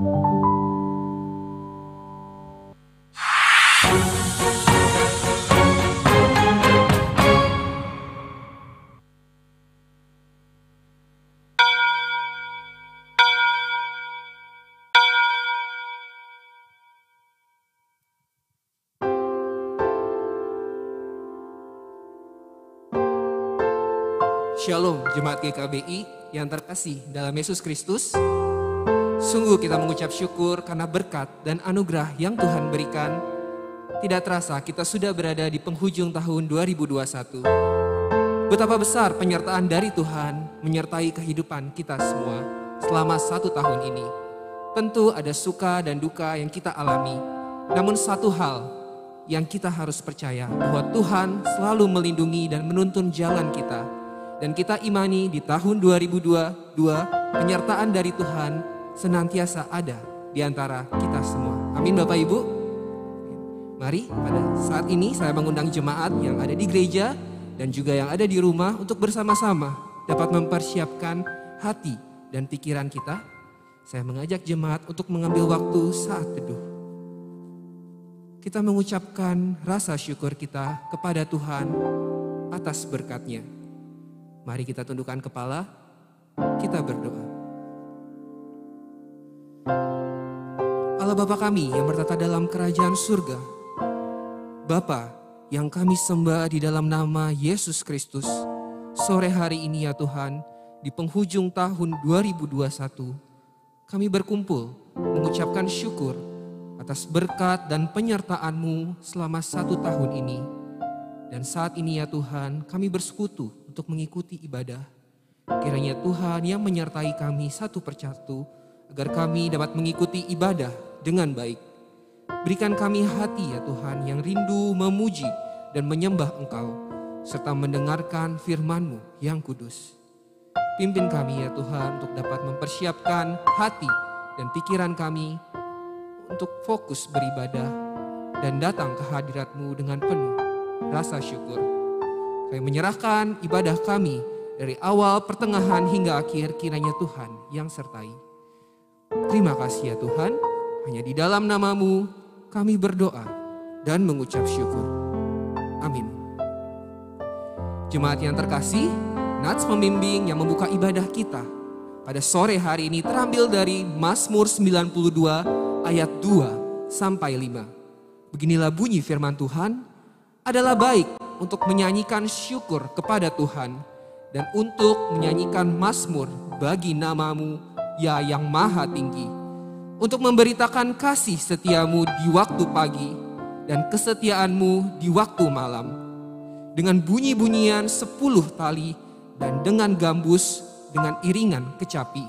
Shalom Jemaat GKBI yang terkasih dalam Yesus Kristus. Sungguh kita mengucap syukur karena berkat dan anugerah yang Tuhan berikan. Tidak terasa kita sudah berada di penghujung tahun 2021. Betapa besar penyertaan dari Tuhan menyertai kehidupan kita semua selama 1 tahun ini. Tentu ada suka dan duka yang kita alami. Namun satu hal yang kita harus percaya bahwa Tuhan selalu melindungi dan menuntun jalan kita. Dan kita imani di tahun 2022 penyertaan dari Tuhan senantiasa ada di antara kita semua. Amin Bapak Ibu. Mari pada saat ini saya mengundang jemaat yang ada di gereja dan juga yang ada di rumah untuk bersama-sama dapat mempersiapkan hati dan pikiran kita. Saya mengajak jemaat untuk mengambil waktu saat teduh. Kita mengucapkan rasa syukur kita kepada Tuhan atas berkat-Nya. Mari kita tundukkan kepala, kita berdoa. Allah Bapa kami yang bertata dalam kerajaan surga, Bapa yang kami sembah di dalam nama Yesus Kristus, sore hari ini ya Tuhan, di penghujung tahun 2021, kami berkumpul mengucapkan syukur atas berkat dan penyertaan-Mu selama 1 tahun ini. Dan saat ini ya Tuhan, kami bersekutu untuk mengikuti ibadah. Kiranya Tuhan yang menyertai kami satu persatu, agar kami dapat mengikuti ibadah dengan baik. Berikan kami hati ya Tuhan yang rindu memuji dan menyembah Engkau, serta mendengarkan firman-Mu yang kudus. Pimpin kami ya Tuhan untuk dapat mempersiapkan hati dan pikiran kami untuk fokus beribadah dan datang ke hadirat-Mu dengan penuh rasa syukur. Kami menyerahkan ibadah kami dari awal, pertengahan hingga akhir, kiranya Tuhan yang sertai. Terima kasih ya Tuhan, hanya di dalam nama-Mu kami berdoa dan mengucap syukur. Amin. Jemaat yang terkasih, Nats pembimbing yang membuka ibadah kita pada sore hari ini terambil dari Mazmur 92 ayat 2 sampai 5. Beginilah bunyi firman Tuhan, adalah baik untuk menyanyikan syukur kepada Tuhan dan untuk menyanyikan mazmur bagi nama-Mu ya yang maha tinggi, untuk memberitakan kasih setia-Mu di waktu pagi dan kesetiaan-Mu di waktu malam, dengan bunyi-bunyian 10 tali dan dengan gambus dengan iringan kecapi.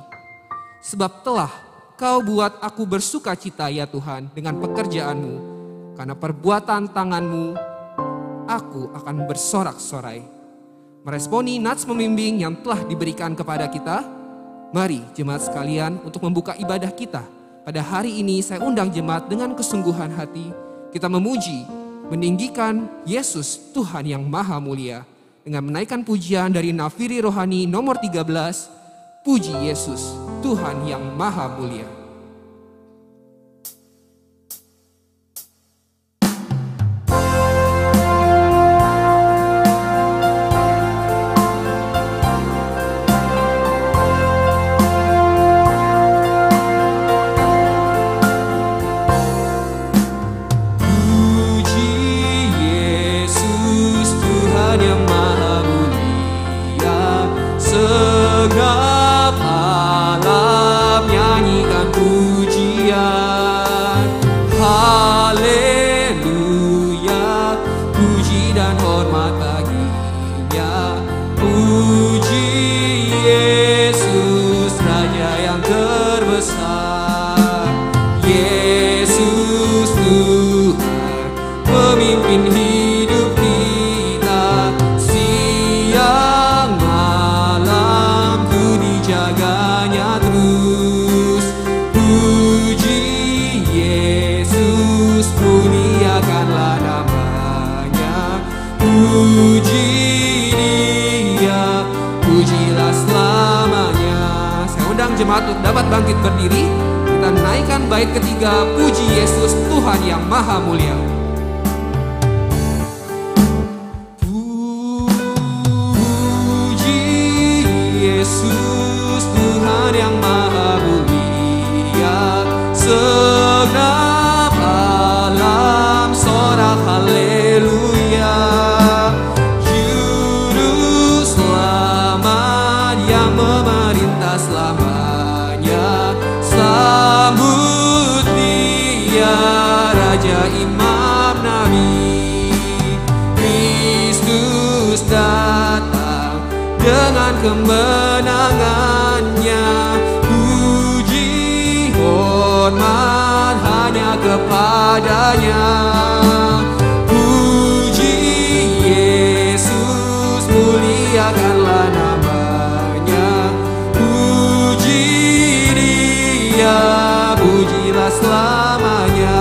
Sebab telah Kau buat aku bersuka cita ya Tuhan dengan pekerjaan-Mu, karena perbuatan tangan-Mu aku akan bersorak-sorai. Meresponi nats pembimbing yang telah diberikan kepada kita, mari jemaat sekalian untuk membuka ibadah kita. Pada hari ini saya undang jemaat dengan kesungguhan hati, kita memuji, meninggikan Yesus Tuhan yang maha mulia, dengan menaikkan pujian dari Nafiri Rohani nomor 13, puji Yesus Tuhan yang maha mulia. Segenap alam nyanyikan pujian, haleluya, puji dan hormat baginya. Puji Yesus Raja yang terbesar, Yesus Tuhan pemimpin hidup kita. Siang malam ku dijaganya terus. Puji Yesus, muliakanlah namanya. Puji Dia, pujilah selamanya. Saya undang jemaat untuk dapat bangkit berdiri. kita naikkan bait ketiga, puji Yesus Tuhan yang maha mulia. Puji Yesus Tuhan yang maha mulia, segenap alam sorak haleluya. Juru selamat yang memerintah selamanya, sambut Dia Raja Imam Nabi. Kristus datang dengan kemenangannya, puji hormat hanya kepadanya. Puji Yesus, muliakanlah namanya. Puji Dia, pujilah selamanya.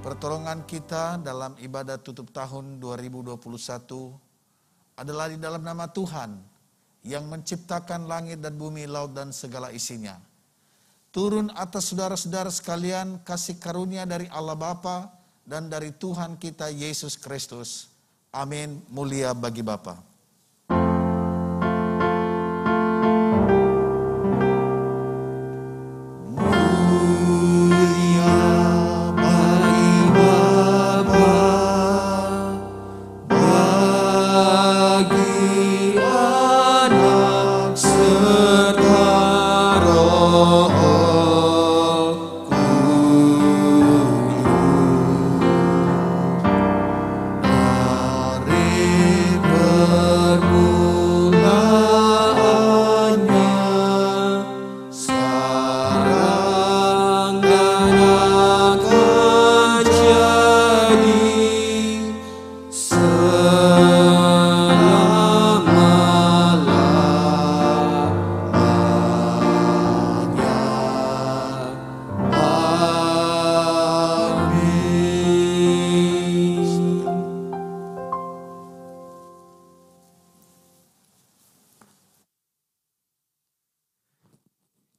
Pertolongan kita dalam ibadah tutup tahun 2021 adalah di dalam nama Tuhan yang menciptakan langit dan bumi, laut dan segala isinya. Turun atas saudara-saudara sekalian kasih karunia dari Allah Bapa dan dari Tuhan kita Yesus Kristus. Amin. Mulia bagi Bapa.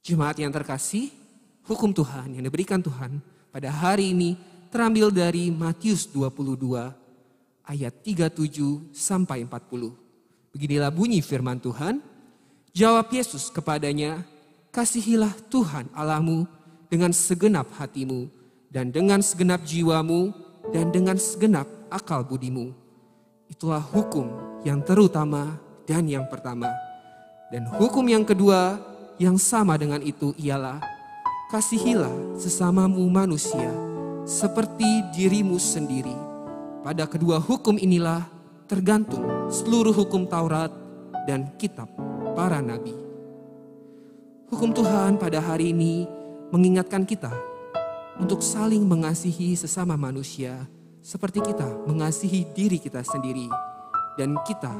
Jemaat yang terkasih, hukum Tuhan yang diberikan Tuhan pada hari ini terambil dari Matius 22 ayat 37 sampai 40. Beginilah bunyi firman Tuhan. Jawab Yesus kepadanya, kasihilah Tuhan Allahmu dengan segenap hatimu dan dengan segenap jiwamu dan dengan segenap akal budimu. Itulah hukum yang terutama dan yang pertama. Dan hukum yang kedua yang sama dengan itu ialah, kasihilah sesamamu manusia seperti dirimu sendiri. Pada kedua hukum inilah tergantung seluruh hukum Taurat dan kitab para nabi. Hukum Tuhan pada hari ini mengingatkan kita untuk saling mengasihi sesama manusia seperti kita mengasihi diri kita sendiri. Dan kita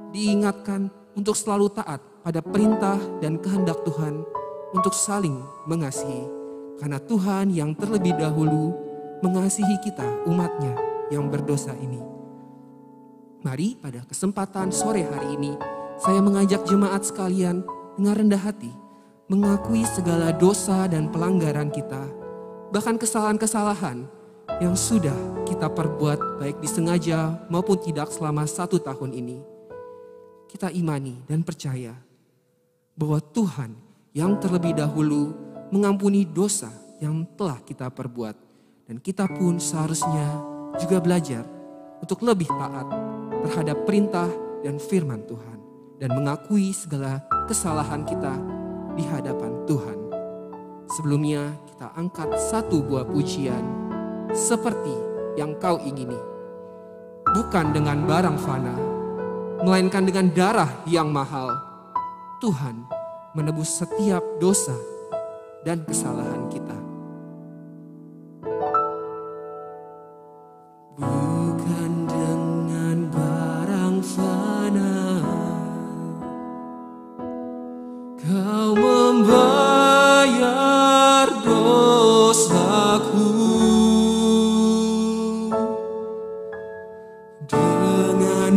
diingatkan untuk selalu taat pada perintah dan kehendak Tuhan untuk saling mengasihi. Karena Tuhan yang terlebih dahulu mengasihi kita, umatnya yang berdosa ini. Mari pada kesempatan sore hari ini, saya mengajak jemaat sekalian dengan rendah hati, mengakui segala dosa dan pelanggaran kita, bahkan kesalahan-kesalahan yang sudah kita perbuat baik disengaja maupun tidak selama 1 tahun ini. Kita imani dan percaya bahwa Tuhan yang terlebih dahulu mengampuni dosa yang telah kita perbuat. Dan kita pun seharusnya juga belajar untuk lebih taat terhadap perintah dan firman Tuhan. Dan mengakui segala kesalahan kita di hadapan Tuhan. Sebelumnya kita angkat satu buah pujian seperti yang kau ingini. Bukan dengan barang fana, melainkan dengan darah yang mahal. Tuhan menebus setiap dosa dan kesalahan kita. Bukan dengan barang fana kau membayar dosaku, dengan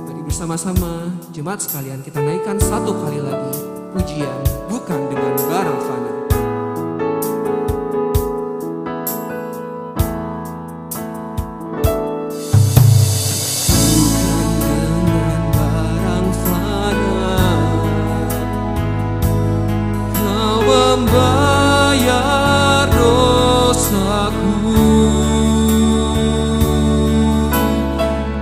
Mari bersama-sama jemaat sekalian kita naikkan satu kali lagi pujian bukan dengan barang fana. Membayar dosaku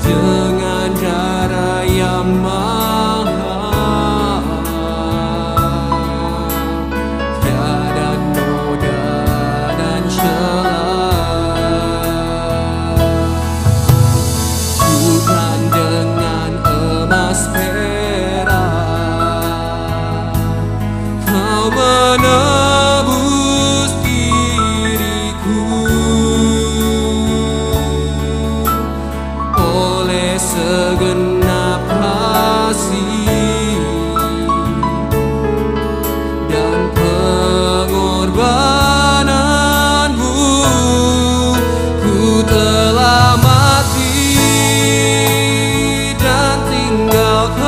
dengan darah yang mahal, tiada noda dan celah. Bukan dengan emas perak Kau menebus diriku, oleh segenap kasih dan pengorbananmu. Ku telah mati dan tinggalkan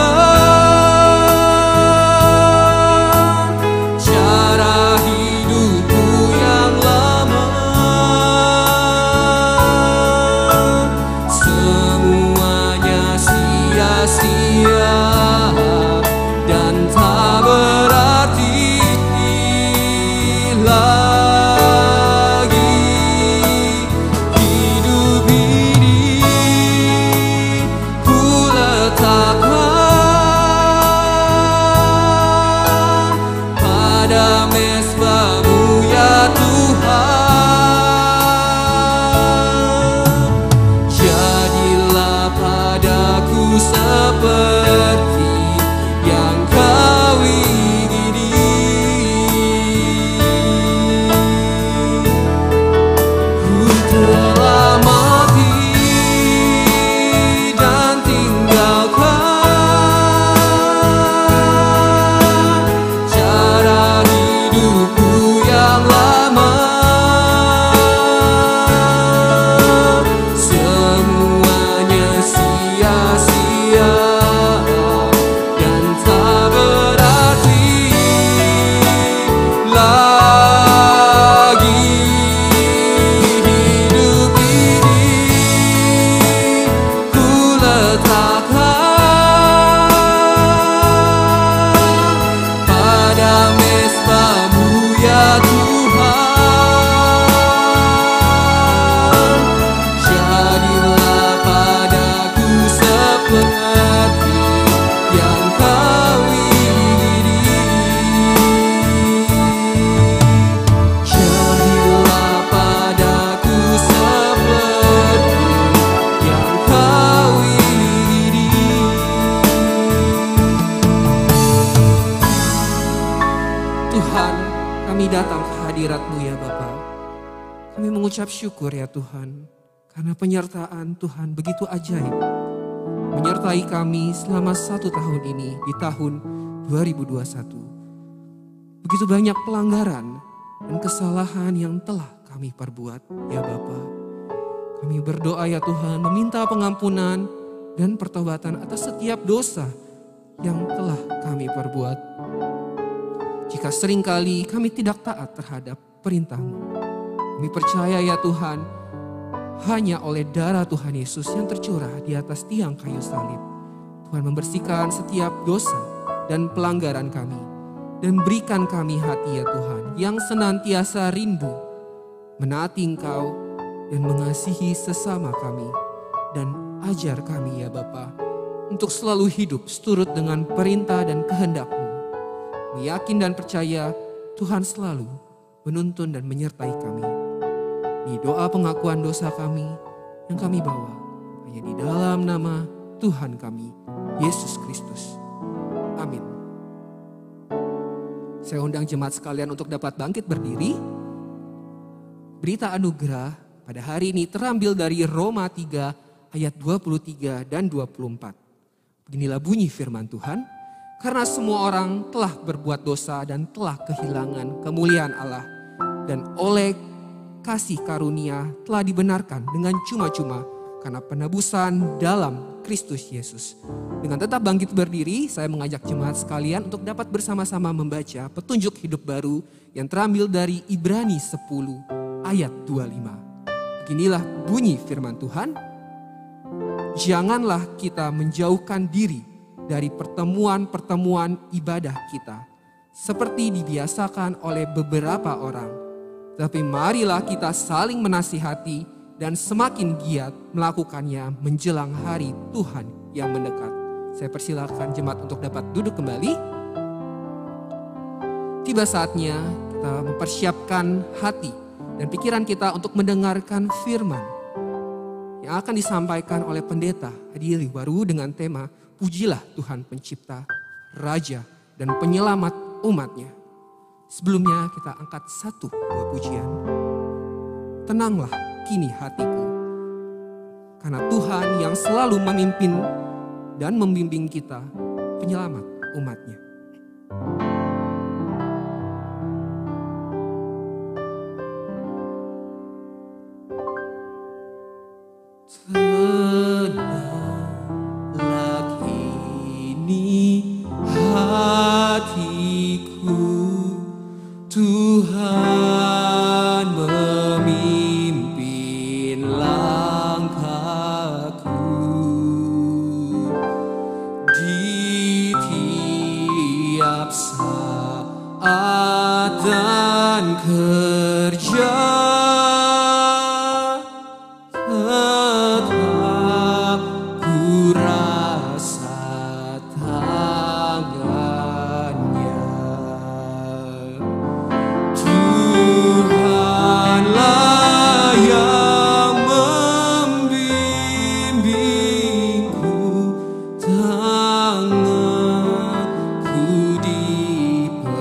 cara hidupku yang lama. Semuanya sia-sia dan tak berarti lagi. Hidup ini ku letakkan pada mezbah-Mu ya Tuhan. Jadilah padaku seperti yang Kau ingini. Ku telah mati dan tinggalkan cara hidupku yang lama. Semuanya sia-sia dan tak berarti lagi. Hidup ini ku letakkan pada mezbah-Mu ya Tuhan. Jadilah padaku seperti yang Kau ingini. Jadilah padaku seperti yang Kau ingini. Tuhan, kami datang ke hadirat-Mu ya Bapa. Kami mengucap syukur ya Tuhan, karena penyertaan Tuhan begitu ajaib. Menyertai kami selama 1 tahun ini di tahun 2021. Begitu banyak pelanggaran dan kesalahan yang telah kami perbuat ya Bapa. Kami berdoa ya Tuhan, meminta pengampunan dan pertobatan atas setiap dosa yang telah kami perbuat. Jika seringkali kami tidak taat terhadap perintah-Mu, kami percaya ya Tuhan, hanya oleh darah Tuhan Yesus yang tercurah di atas tiang kayu salib, Tuhan membersihkan setiap dosa dan pelanggaran kami, dan berikan kami hati ya Tuhan, yang senantiasa rindu menaati Engkau dan mengasihi sesama kami. Dan ajar kami ya Bapa, untuk selalu hidup seturut dengan perintah dan kehendak-Mu. Meyakin dan percaya Tuhan selalu menuntun dan menyertai kami. Di doa pengakuan dosa kami yang kami bawa hanya di dalam nama Tuhan kami, Yesus Kristus. Amin. Saya undang jemaat sekalian untuk dapat bangkit berdiri. Berita anugerah pada hari ini terambil dari Roma 3 ayat 23 dan 24. Beginilah bunyi firman Tuhan. Karena semua orang telah berbuat dosa dan telah kehilangan kemuliaan Allah. Dan oleh kasih karunia telah dibenarkan dengan cuma-cuma karena penebusan dalam Kristus Yesus. Dengan tetap bangkit berdiri, saya mengajak jemaat sekalian untuk dapat bersama-sama membaca petunjuk hidup baru yang terambil dari Ibrani 10 ayat 25. Beginilah bunyi firman Tuhan. Janganlah kita menjauhkan diri dari pertemuan-pertemuan ibadah kita, seperti dibiasakan oleh beberapa orang. Tapi marilah kita saling menasihati dan semakin giat melakukannya menjelang hari Tuhan yang mendekat. Saya persilakan jemaat untuk dapat duduk kembali. Tiba saatnya kita mempersiapkan hati dan pikiran kita untuk mendengarkan firman yang akan disampaikan oleh pendeta Adi Liwaru dengan tema Pujilah Tuhan Pencipta, Raja dan Penyelamat umatnya. Sebelumnya kita angkat satu buah pujian. Tenanglah kini hatiku, karena Tuhan yang selalu memimpin dan membimbing kita, penyelamat umatnya. Tenanglah kini hatiku, Tuhan memimpin langkahku di tiap saat dan kerja. Tetap ku rasa tangannya. Tuhanlah yang membimbingku, tanganku dipegang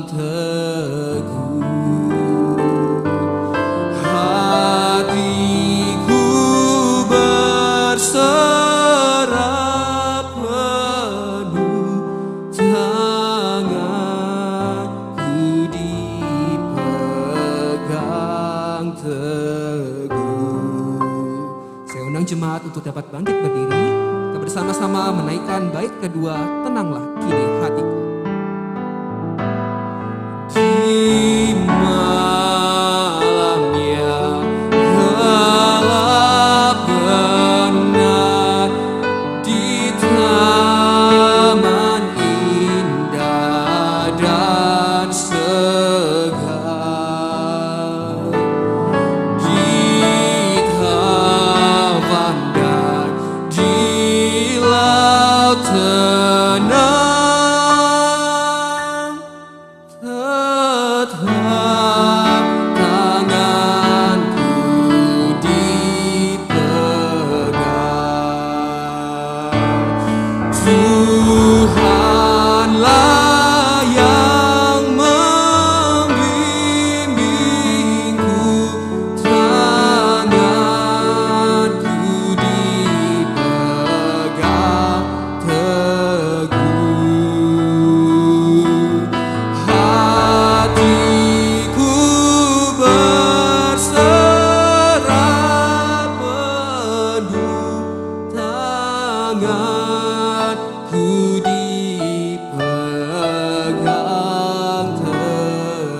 teguh. Hatiku berserah penuh, tanganku dipegang teguh. Saya undang jemaat untuk dapat bangkit berdiri. Kita bersama-sama menaikkan bait kedua, Tenanglah Kini Hatiku. Di malam yang gelap benar, di taman indah dan segar, di taman dan di laut tenang, tetap tanganku dipegang. Tuhanlah yang membimbingku, tanganku dipegang teguh. Hatiku berserah penuh, tanganku dipegang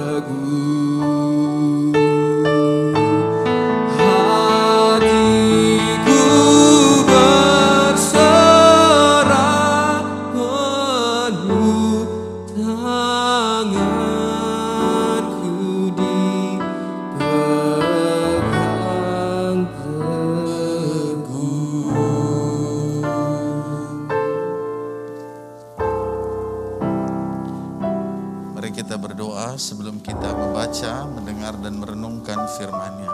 teguh. Hatiku berserah penuh, tanganku dipegang teguh. Mari kita berdoa sebelum kita membaca, mendengar dan merenungkan firman-Nya.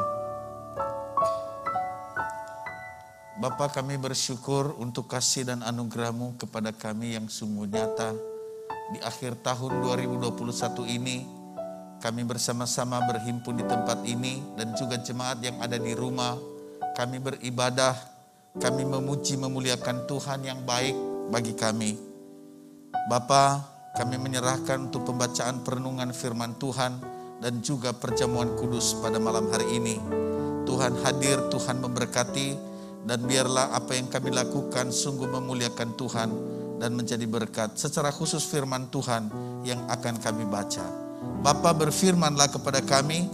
Bapa, kami bersyukur untuk kasih dan anugerah-Mu kepada kami yang sungguh nyata. Di akhir tahun 2021 ini, kami bersama-sama berhimpun di tempat ini dan juga jemaat yang ada di rumah. Kami beribadah, kami memuji memuliakan Tuhan yang baik bagi kami. Bapa, kami menyerahkan untuk pembacaan perenungan firman Tuhan dan juga perjamuan kudus pada malam hari ini. Tuhan hadir, Tuhan memberkati, dan biarlah apa yang kami lakukan sungguh memuliakan Tuhan dan menjadi berkat. Secara khusus firman Tuhan yang akan kami baca. Bapa, berfirmanlah kepada kami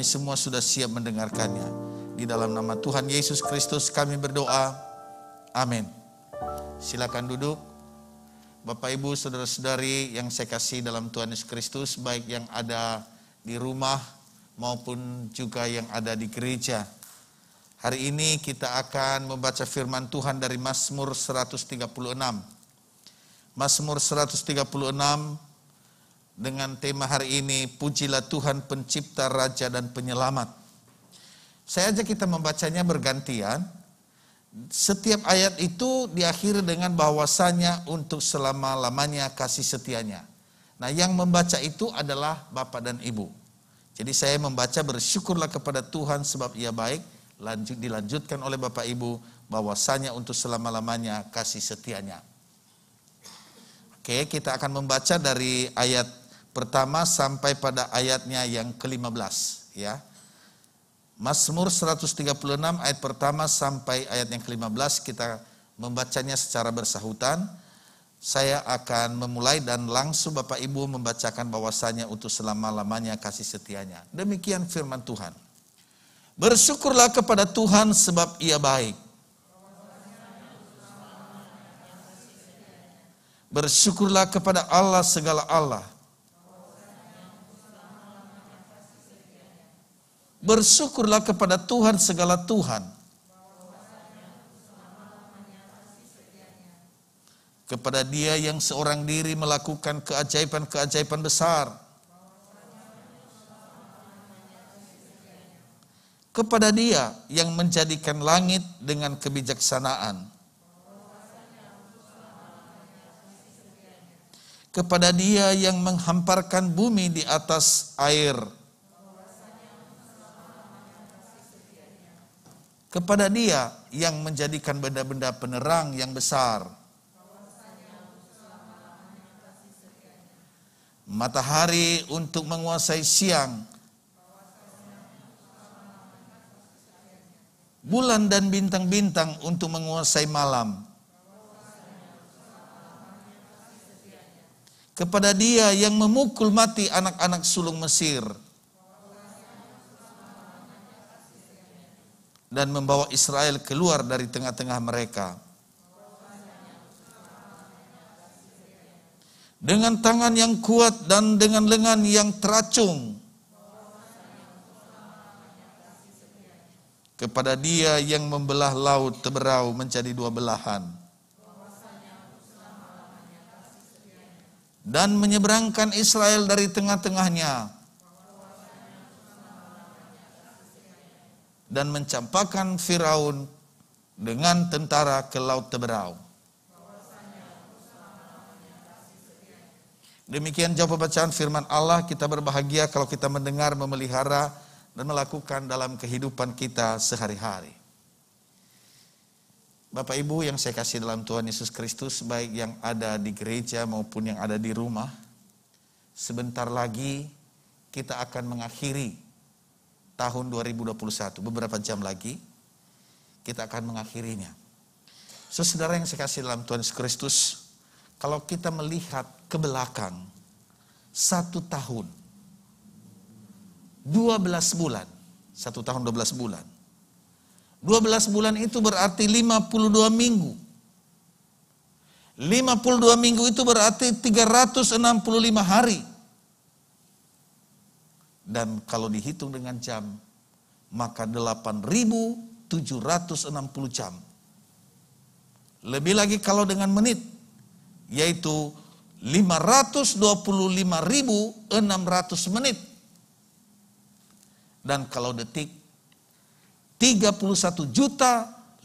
semua sudah siap mendengarkannya. Di dalam nama Tuhan Yesus Kristus kami berdoa. Amin. Silakan duduk. Bapak, Ibu, saudara-saudari yang saya kasih dalam Tuhan Yesus Kristus, baik yang ada di rumah maupun juga yang ada di gereja. Hari ini kita akan membaca firman Tuhan dari Mazmur 136. Mazmur 136 dengan tema hari ini, Pujilah Tuhan Pencipta, Raja dan Penyelamat. Saya ajak kita membacanya bergantian. Setiap ayat itu diakhiri dengan bahwasanya untuk selama-lamanya kasih setianya. Nah, yang membaca itu adalah Bapak dan Ibu. Jadi saya membaca, bersyukurlah kepada Tuhan sebab Ia baik. Dilanjutkan oleh Bapak Ibu bahwasanya untuk selama-lamanya kasih setianya. Oke, kita akan membaca dari ayat pertama sampai pada ayatnya yang ke-15 ya. Mazmur 136 ayat pertama sampai ayat yang ke-15 kita membacanya secara bersahutan. Saya akan memulai dan langsung Bapak Ibu membacakan bahwasanya untuk selama-lamanya kasih setianya. Demikian firman Tuhan. Bersyukurlah kepada Tuhan sebab Ia baik. Bersyukurlah kepada Allah segala Allah. Bersyukurlah kepada Tuhan segala Tuhan. Kepada Dia yang seorang diri melakukan keajaiban-keajaiban besar. Kepada Dia yang menjadikan langit dengan kebijaksanaan. Kepada Dia yang menghamparkan bumi di atas air. Kepada Dia yang menjadikan benda-benda penerang yang besar. Matahari untuk menguasai siang. Bulan dan bintang-bintang untuk menguasai malam. Kepada Dia yang memukul mati anak-anak sulung Mesir. Dan membawa Israel keluar dari tengah-tengah mereka. Dengan tangan yang kuat dan dengan lengan yang teracung. Kepada Dia yang membelah laut Teberau menjadi dua belahan. Dan menyeberangkan Israel dari tengah-tengahnya. Dan mencampakkan Firaun dengan tentara ke laut Teberau. Demikian jawab bacaan firman Allah. Kita berbahagia kalau kita mendengar, memelihara, dan melakukan dalam kehidupan kita sehari-hari. Bapak Ibu yang saya kasih dalam Tuhan Yesus Kristus, baik yang ada di gereja maupun yang ada di rumah, sebentar lagi kita akan mengakhiri tahun 2021, beberapa jam lagi kita akan mengakhirinya. Saudara yang saya kasih dalam Tuhan Yesus Kristus, kalau kita melihat ke belakang 1 tahun 12 bulan, 1 tahun 12 bulan. 12 bulan itu berarti 52 minggu. 52 minggu itu berarti 365 hari. Dan kalau dihitung dengan jam, maka 8.760 jam. Lebih lagi kalau dengan menit, yaitu 525.600 menit. Dan kalau detik, 31.536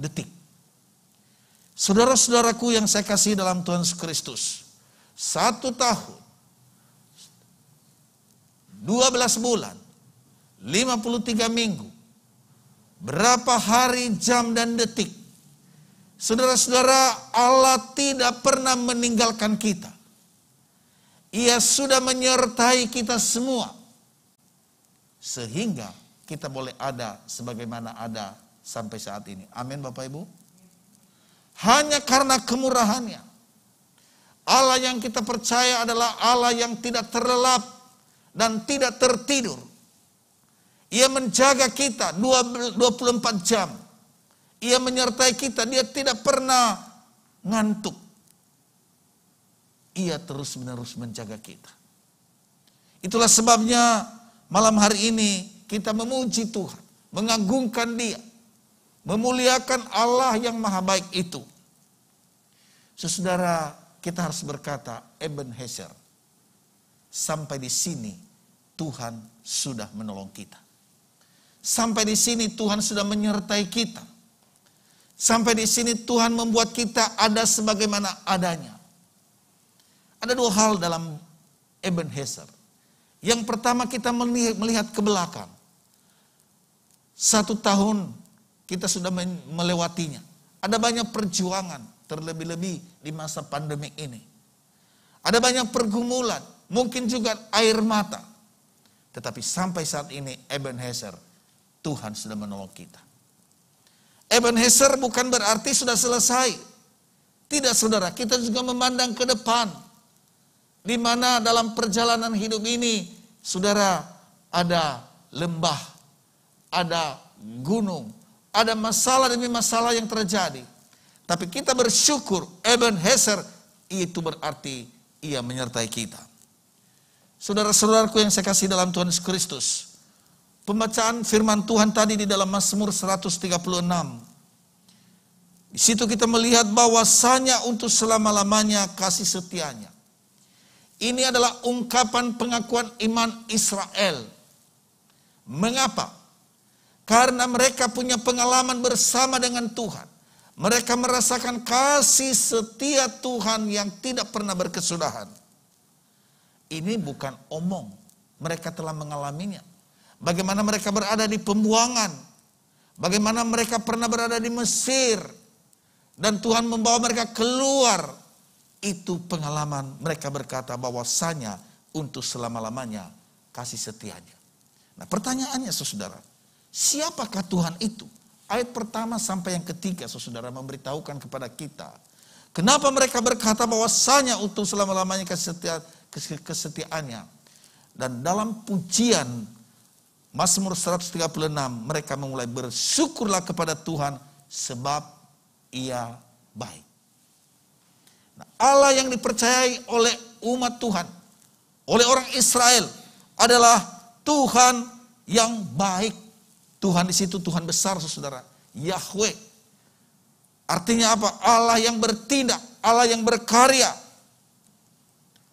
detik. Saudara-saudaraku yang saya kasih dalam Tuhan Yesus Kristus, 1 tahun 12 bulan, 53 minggu, berapa hari, jam, dan detik. Saudara-saudara, Allah tidak pernah meninggalkan kita. Ia sudah menyertai kita semua. Sehingga kita boleh ada sebagaimana ada sampai saat ini. Amin Bapak Ibu. Hanya karena kemurahannya. Allah yang kita percaya adalah Allah yang tidak terlelap dan tidak tertidur. Ia menjaga kita 24 jam. Ia menyertai kita, dia tidak pernah ngantuk. Ia terus-menerus menjaga kita. Itulah sebabnya malam hari ini kita memuji Tuhan, mengagungkan Dia, memuliakan Allah yang maha baik itu. Saudara, kita harus berkata, Ebenezer, sampai di sini Tuhan sudah menolong kita. Sampai di sini Tuhan sudah menyertai kita. Sampai di sini Tuhan membuat kita ada sebagaimana adanya. Ada dua hal dalam Ebenezer. Yang pertama kita melihat ke belakang. 1 tahun kita sudah melewatinya. Ada banyak perjuangan, terlebih-lebih di masa pandemi ini. Ada banyak pergumulan, mungkin juga air mata. Tetapi sampai saat ini Ebenezer, Tuhan sudah menolong kita. Ebenezer bukan berarti sudah selesai. Tidak saudara, kita juga memandang ke depan. Di mana dalam perjalanan hidup ini, saudara, ada lembah, ada gunung, ada masalah demi masalah yang terjadi. Tapi kita bersyukur, Ebenezer itu berarti ia menyertai kita. Saudara-saudaraku yang saya kasih dalam Tuhan Yesus Kristus, pembacaan firman Tuhan tadi di dalam Mazmur 136. Di situ kita melihat bahwasanya untuk selama-lamanya kasih setianya. Ini adalah ungkapan pengakuan iman Israel. Mengapa? Karena mereka punya pengalaman bersama dengan Tuhan. Mereka merasakan kasih setia Tuhan yang tidak pernah berkesudahan. Ini bukan omong. Mereka telah mengalaminya. Bagaimana mereka berada di pembuangan. Bagaimana mereka pernah berada di Mesir. Dan Tuhan membawa mereka keluar. Itu pengalaman mereka berkata bahwasanya untuk selama-lamanya kasih setianya. Nah pertanyaannya saudara. Siapakah Tuhan itu? Ayat pertama sampai yang ketiga saudara memberitahukan kepada kita. Kenapa mereka berkata bahwasanya untuk selama-lamanya kesetiaannya. Dan dalam pujian Mazmur 136 mereka memulai bersyukurlah kepada Tuhan sebab Ia baik. Nah, Allah yang dipercayai oleh umat Tuhan, oleh orang Israel adalah Tuhan yang baik. Tuhan di situ Tuhan besar saudara, Yahweh. Artinya apa? Allah yang bertindak, Allah yang berkarya.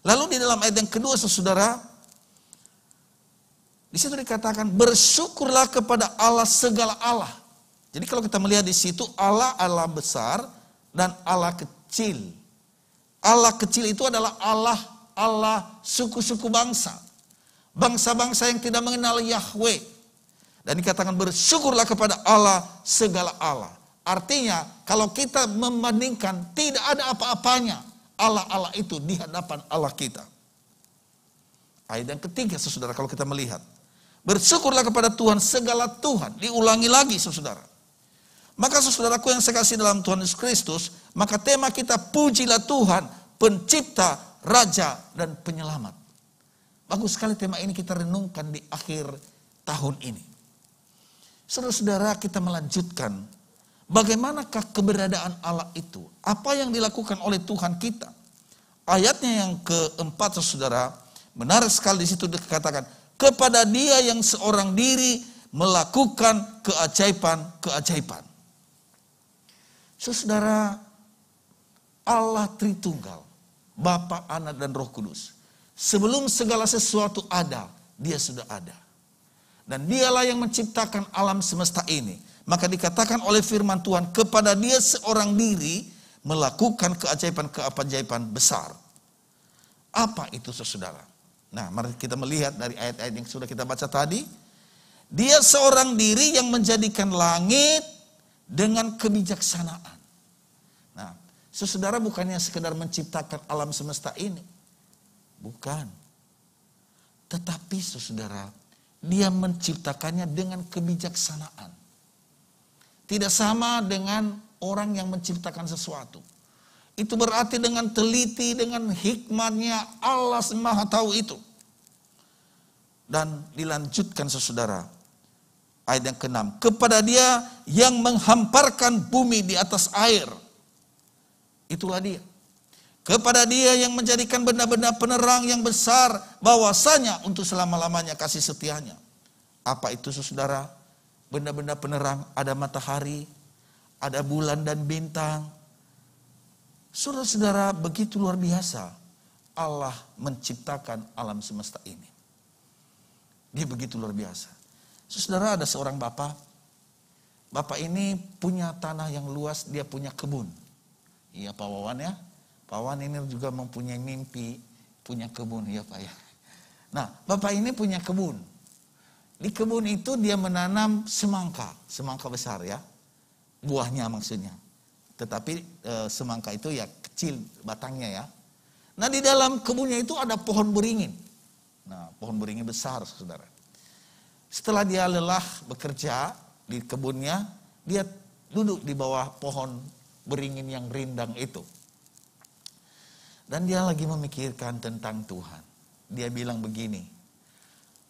Lalu di dalam ayat yang kedua saudara, di situ dikatakan bersyukurlah kepada Allah segala Allah. Jadi kalau kita melihat di situ Allah besar dan Allah kecil. Allah kecil itu adalah Allah suku-suku bangsa. Bangsa-bangsa yang tidak mengenal Yahweh. Dan dikatakan bersyukurlah kepada Allah segala Allah. Artinya kalau kita membandingkan tidak ada apa-apanya Allah itu di hadapan Allah kita. Ayat yang ketiga saudara kalau kita melihat. Bersyukurlah kepada Tuhan segala Tuhan. Diulangi lagi saudara. Maka saudaraku yang saya kasih dalam Tuhan Yesus Kristus. Maka tema kita pujilah Tuhan. Pencipta, Raja dan Penyelamat. Bagus sekali tema ini kita renungkan di akhir tahun ini. Saudara-saudara kita melanjutkan. Bagaimanakah keberadaan Allah itu? Apa yang dilakukan oleh Tuhan kita? Ayatnya yang keempat saudara. Menarik sekali di situ dikatakan. Kepada Dia yang seorang diri melakukan keajaiban-keajaiban. Saudara, Allah Tritunggal, Bapa, Anak dan Roh Kudus. Sebelum segala sesuatu ada, Dia sudah ada. Dan Dialah yang menciptakan alam semesta ini. Maka dikatakan oleh firman Tuhan, kepada Dia seorang diri melakukan keajaiban-keajaiban besar. Apa itu saudara? Nah, mari kita melihat dari ayat-ayat yang sudah kita baca tadi. Dia seorang diri yang menjadikan langit dengan kebijaksanaan. Nah, saudara bukannya sekedar menciptakan alam semesta ini. Bukan. Tetapi saudara, dia menciptakannya dengan kebijaksanaan. Tidak sama dengan orang yang menciptakan sesuatu. Itu berarti dengan teliti, dengan hikmatnya Allah Maha tahu itu. Dan dilanjutkan saudara, ayat yang ke-6. Kepada dia yang menghamparkan bumi di atas air. Itulah dia. Kepada dia yang menjadikan benda-benda penerang yang besar, bahwasanya untuk selama-lamanya kasih setianya. Apa itu saudara? Benda-benda penerang, ada matahari, ada bulan dan bintang. Saudara-saudara, begitu luar biasa Allah menciptakan alam semesta ini. Dia begitu luar biasa. Saudara, ada seorang bapak. Bapak ini punya tanah yang luas, dia punya kebun. Iya Pak Wawan ya. Pak Wawan ini juga mempunyai mimpi, punya kebun ya Pak ya. Nah, bapak ini punya kebun. Di kebun itu dia menanam semangka besar ya. Buahnya maksudnya. Tetapi semangka itu ya kecil batangnya ya. Nah, di dalam kebunnya itu ada pohon beringin. Nah, pohon beringin besar saudara. Setelah dia lelah bekerja di kebunnya, dia duduk di bawah pohon beringin yang rindang itu. Dan dia lagi memikirkan tentang Tuhan. Dia bilang begini,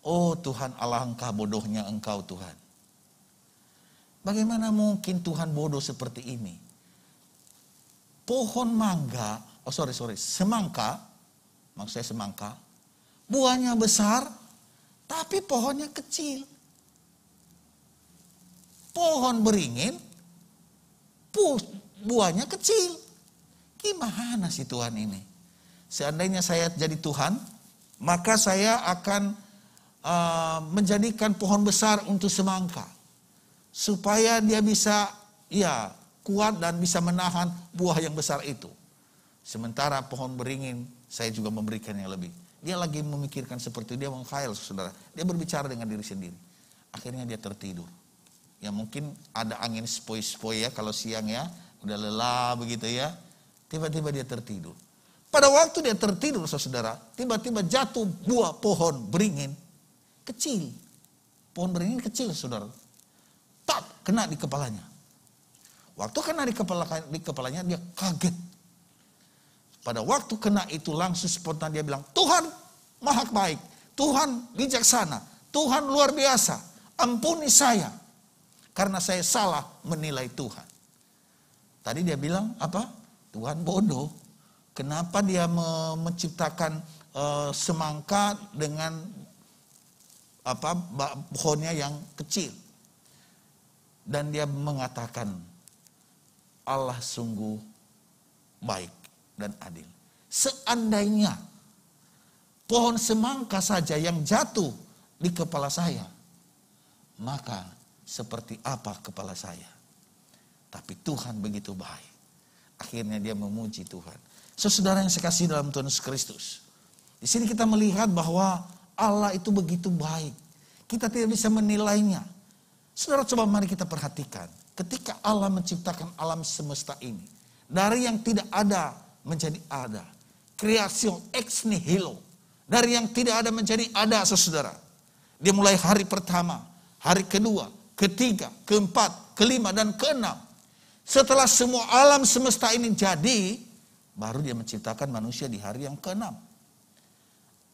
"Oh Tuhan, alangkah bodohnya Engkau Tuhan. Bagaimana mungkin Tuhan bodoh seperti ini? Pohon mangga, semangka, maksud saya semangka, buahnya besar, tapi pohonnya kecil. Pohon beringin, buahnya kecil. Gimana sih Tuhan ini? Seandainya saya jadi Tuhan, maka saya akan menjadikan pohon besar untuk semangka. Supaya dia bisa, kuat dan bisa menahan buah yang besar itu. Sementara pohon beringin, saya juga memberikan yang lebih." Dia lagi memikirkan seperti itu, dia mengkhayal saudara. Dia berbicara dengan diri sendiri. Akhirnya dia tertidur. Ya mungkin ada angin sepoi-sepoi ya kalau siang ya. Udah lelah begitu ya. Tiba-tiba dia tertidur. Pada waktu dia tertidur saudara, tiba-tiba jatuh buah pohon beringin kecil. Pohon beringin kecil saudara. Tak kena di kepalanya. Waktu kena di kepalanya dia kaget. Pada waktu kena itu langsung spontan dia bilang, "Tuhan Maha baik, Tuhan bijaksana, Tuhan luar biasa. Ampuni saya karena saya salah menilai Tuhan." Tadi dia bilang apa? Tuhan bodoh. Kenapa dia menciptakan semangka dengan pohonnya yang kecil? Dan dia mengatakan, Allah sungguh baik dan adil. Seandainya pohon semangka saja yang jatuh di kepala saya, maka seperti apa kepala saya? Tapi Tuhan begitu baik. Akhirnya dia memuji Tuhan. Saudara yang saya kasih dalam Tuhan Yesus Kristus. Di sini kita melihat bahwa Allah itu begitu baik. Kita tidak bisa menilainya. Saudara, coba mari kita perhatikan. Ketika Allah menciptakan alam semesta ini. Dari yang tidak ada menjadi ada. Kreasio ex nihilo. Dari yang tidak ada menjadi ada, saudara. Dia mulai hari pertama, hari kedua, ketiga, keempat, kelima, dan keenam. Setelah semua alam semesta ini jadi, baru dia menciptakan manusia di hari yang keenam.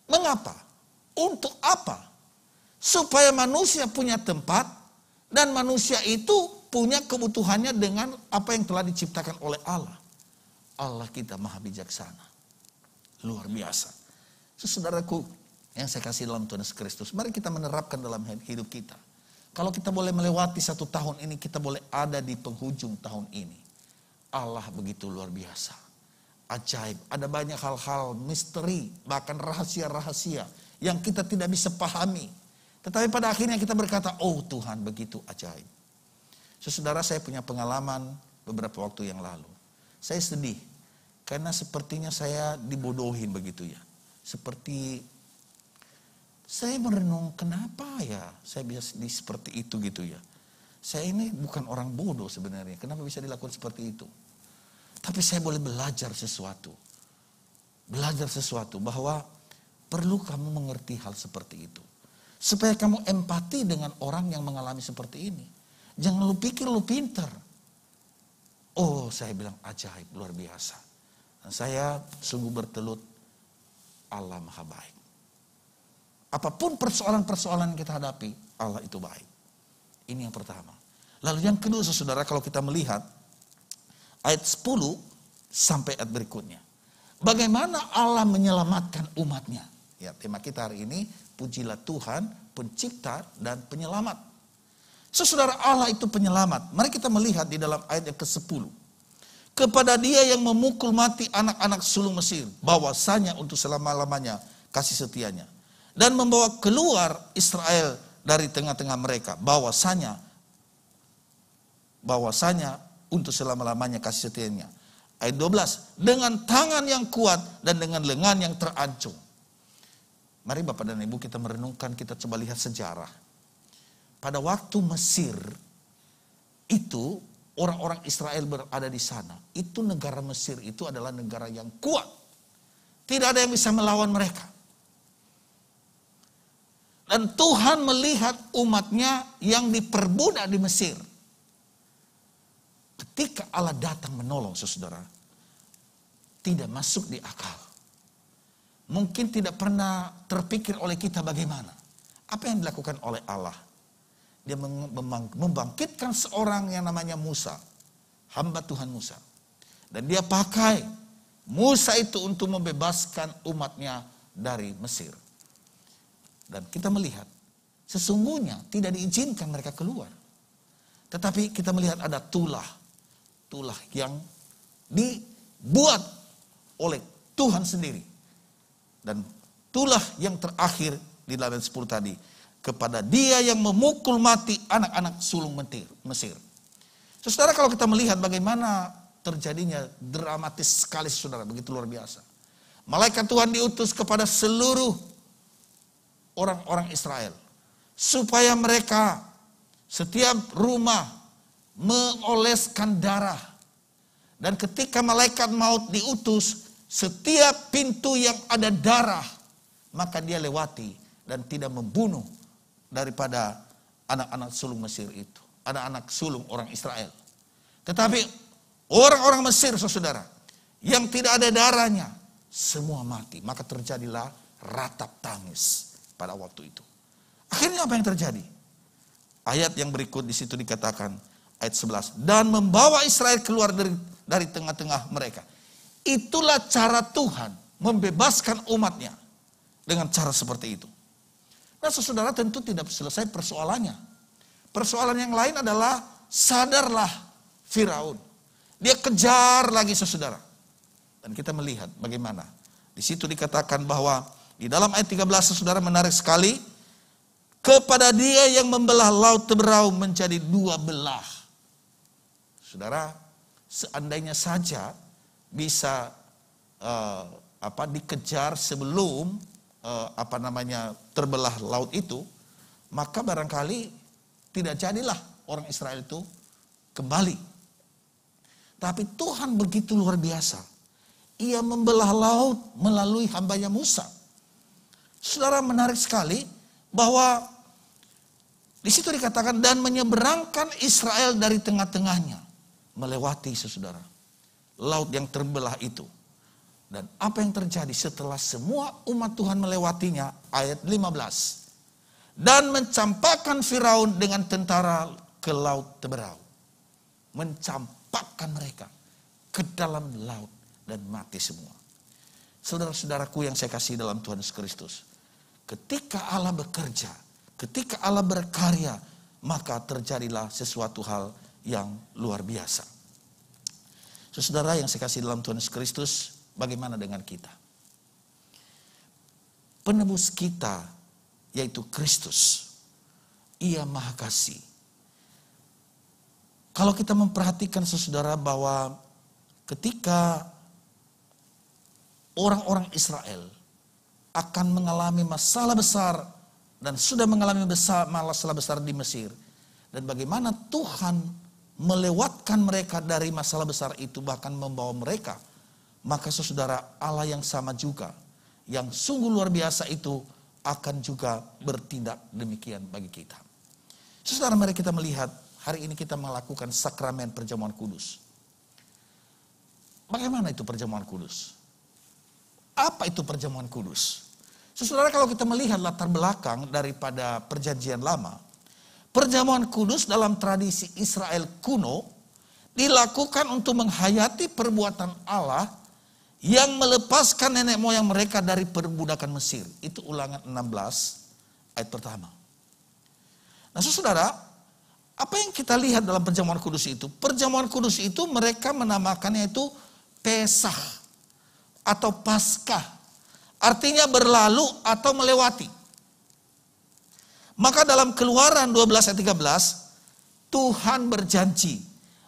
Mengapa? Untuk apa? Supaya manusia punya tempat, dan manusia itu punya kebutuhannya dengan apa yang telah diciptakan oleh Allah. Allah kita maha bijaksana. Luar biasa. Saudaraku yang saya kasih dalam Tuhan Yesus Kristus, mari kita menerapkan dalam hidup kita. Kalau kita boleh melewati 1 tahun ini, kita boleh ada di penghujung tahun ini. Allah begitu luar biasa. Ajaib. Ada banyak hal-hal misteri, bahkan rahasia-rahasia yang kita tidak bisa pahami. Tetapi pada akhirnya kita berkata, oh Tuhan begitu ajaib. Saudara, saya punya pengalaman beberapa waktu yang lalu. Saya sedih. Karena sepertinya saya dibodohin begitu ya. Seperti saya merenung, kenapa ya saya bisa seperti itu gitu ya. Saya ini bukan orang bodoh sebenarnya. Kenapa bisa dilakukan seperti itu? Tapi saya boleh belajar sesuatu. Belajar sesuatu bahwa Perlu kamu mengerti hal seperti itu. Supaya kamu empati dengan orang yang mengalami seperti ini. Jangan lu pikir lu pinter. Oh, saya bilang ajaib, luar biasa. Dan saya sungguh bertelut, Allah Maha baik. Apapun persoalan-persoalan yang kita hadapi, Allah itu baik. Ini yang pertama. Lalu yang kedua, saudara, kalau kita melihat ayat 10 sampai ayat berikutnya. Bagaimana Allah menyelamatkan umatnya? Ya, tema kita hari ini, pujilah Tuhan, pencipta dan penyelamat. Saudara, Allah itu penyelamat. Mari kita melihat di dalam ayat yang ke-10. Kepada Dia yang memukul mati anak-anak sulung Mesir, bahwasanya untuk selama-lamanya kasih setianya. Dan membawa keluar Israel dari tengah-tengah mereka, bahwasanya untuk selama-lamanya kasih setianya. Ayat 12, dengan tangan yang kuat dan dengan lengan yang terancung. Mari Bapak dan Ibu kita merenungkan, kita coba lihat sejarah. Pada waktu Mesir itu orang-orang Israel berada di sana. Itu negara Mesir itu adalah negara yang kuat. Tidak ada yang bisa melawan mereka. Dan Tuhan melihat umatnya yang diperbudak di Mesir. Ketika Allah datang menolong, saudara, tidak masuk di akal. Mungkin tidak pernah terpikir oleh kita bagaimana. Apa yang dilakukan oleh Allah? Dia membangkitkan seorang yang namanya Musa. Hamba Tuhan Musa. Dan dia pakai Musa itu untuk membebaskan umatnya dari Mesir. Dan kita melihat, sesungguhnya tidak diizinkan mereka keluar. Tetapi kita melihat ada tulah. Tulah yang dibuat oleh Tuhan sendiri. Dan tulah yang terakhir di dalam 10 tadi. Kepada Dia yang memukul mati anak-anak sulung Mesir. Saudara, kalau kita melihat bagaimana terjadinya dramatis sekali, saudara, begitu luar biasa. Malaikat Tuhan diutus kepada seluruh orang-orang Israel. Supaya mereka setiap rumah mengoleskan darah. Dan ketika malaikat maut diutus, setiap pintu yang ada darah, maka dia lewati dan tidak membunuh daripada anak-anak sulung Mesir itu. Anak-anak sulung orang Israel. Tetapi orang-orang Mesir, saudara, yang tidak ada darahnya, semua mati. Maka terjadilah ratap tangis pada waktu itu. Akhirnya apa yang terjadi? Ayat yang berikut di situ dikatakan, ayat 11. Dan membawa Israel keluar dari tengah-tengah mereka. Itulah cara Tuhan membebaskan umatnya dengan cara seperti itu. Nah, saudara, tentu tidak selesai persoalannya. Persoalan yang lain adalah sadarlah Firaun. Dia kejar lagi, saudara. Dan kita melihat bagaimana. Di situ dikatakan bahwa di dalam ayat 13, saudara, menarik sekali. Kepada Dia yang membelah laut Teberau menjadi 2 belah. Saudara, seandainya saja bisa dikejar sebelum terbelah laut itu, maka barangkali tidak jadilah orang Israel itu kembali. Tapi Tuhan begitu luar biasa. Ia membelah laut melalui hambanya Musa. Saudara, menarik sekali bahwa di situ dikatakan dan menyeberangkan Israel dari tengah-tengahnya, melewati, saudara, laut yang terbelah itu. Dan apa yang terjadi setelah semua umat Tuhan melewatinya? Ayat 15. Dan mencampakkan Firaun dengan tentara ke laut Teberau. Mencampakkan mereka ke dalam laut dan mati semua. Saudara-saudaraku yang saya kasih dalam Tuhan Yesus Kristus. Ketika Allah bekerja, ketika Allah berkarya, maka terjadilah sesuatu hal yang luar biasa. Saudara yang saya kasih dalam Tuhan Yesus Kristus, bagaimana dengan kita? Penebus kita, yaitu Kristus, Ia Maha Kasih. Kalau kita memperhatikan, saudara, bahwa ketika orang-orang Israel akan mengalami masalah besar dan sudah mengalami masalah besar di Mesir, dan bagaimana Tuhan melewatkan mereka dari masalah besar itu, bahkan membawa mereka, maka saudara, Allah yang sama juga yang sungguh luar biasa itu akan juga bertindak demikian bagi kita. Saudara, mari kita melihat hari ini kita melakukan sakramen perjamuan kudus. Bagaimana itu perjamuan kudus? Apa itu perjamuan kudus? Saudara, kalau kita melihat latar belakang daripada perjanjian lama, perjamuan kudus dalam tradisi Israel kuno dilakukan untuk menghayati perbuatan Allah yang melepaskan nenek moyang mereka dari perbudakan Mesir. Itu Ulangan 16 ayat pertama. Nah, saudara, apa yang kita lihat dalam perjamuan kudus itu? Perjamuan kudus itu mereka menamakannya itu Pesah atau Paskah. Artinya berlalu atau melewati. Maka dalam Keluaran 12 ayat 13, Tuhan berjanji